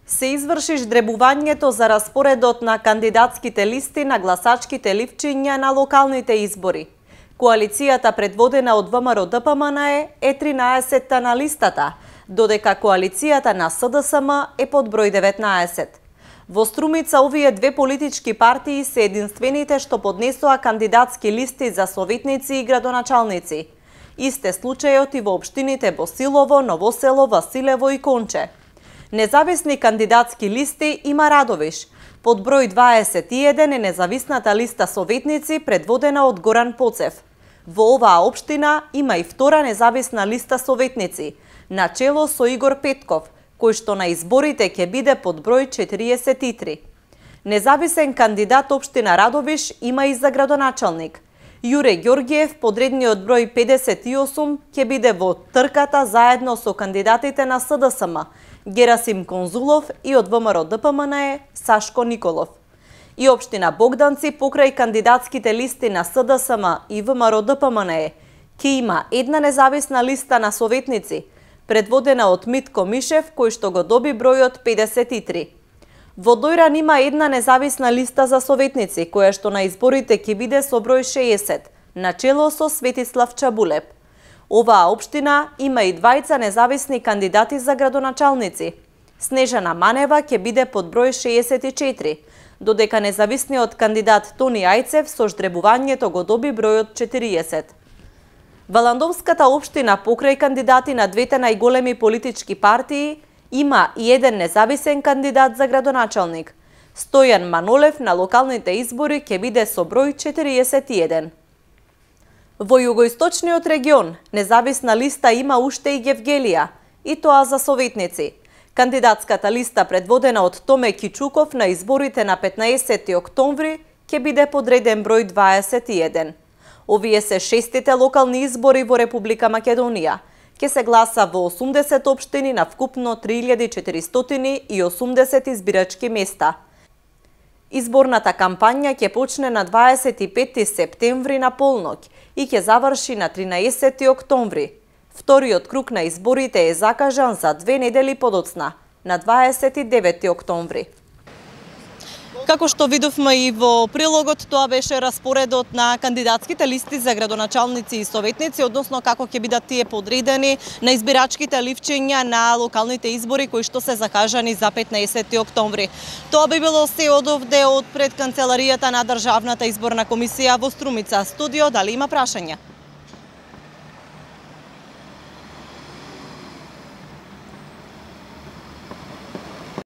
Се изврши ждребувањето за распоредот на кандидатските листи на гласачките ливчиња на локалните избори. Коалицијата предводена од ВМРО-ДПМН е 13-та на листата, додека коалицијата на СДСМ е под број 19. Во Струмица овие две политички партии се единствените што поднесоа кандидатски листи за советници и градоначалници. Исте случајот и во општините Босилово, Новосело, Василево и Конче. Независни кандидатски листи има Радовиш. Под број 21 е независната листа советници предводена од Горан Поцев. Во оваа општина има и втора независна листа советници, начело со Игор Петков, кој што на изборите ќе биде под број 43. Независен кандидат општина Радовиш има и за градоначалник. Јуре Ѓоргиев, подредниот број 58, ќе биде во трката заедно со кандидатите на СДСМ, Герасим Конзулов и од ВМРО-ДПМН Сашко Николов. И општина Богданци покрај кандидатските листи на СДСМ и ВМРО-ДПМН ќе има една независна листа на советници, предводена од Митко Мишев, кој што го доби бројот 53. Во Дојран има една независна листа за советници, која што на изборите ќе биде со број 60, начело со Светислав Чабулеп. Оваа општина има и двајца независни кандидати за градоначалници. Снежана Манева ќе биде под број 64, додека независниот кандидат Тони Ајцев со ждребувањето го доби бројот 40. Валандовската општина покрај кандидати на двете најголеми политички партии има и еден независен кандидат за градоначалник. Стојан Манолев на локалните избори ќе биде со број 41. Во југоисточниот регион независна листа има уште и Гевгелија, и тоа за советници. Кандидатската листа предводена од Томе Кичуков на изборите на 15 октомври ќе биде подреден број 21. Овие се шестите локални избори во Република Македонија. Ке се гласа во 80 општини на вкупно 3480 избирачки места. Изборната кампања ќе почне на 25 септември на полноќ и ќе заврши на 13 октомври. Вториот круг на изборите е закажан за 2 недели подоцна, на 29 октомври. Како што видовме и во прилогот, тоа беше распоредот на кандидатските листи за градоначалници и советници, односно како ќе бидат тие подредени на избирачките ливчиња на локалните избори кои што се закажани за 15 октомври. Тоа би било се од овде од пред канцеларијата на Државната изборна комисија во Струмица. Студио, дали има прашања?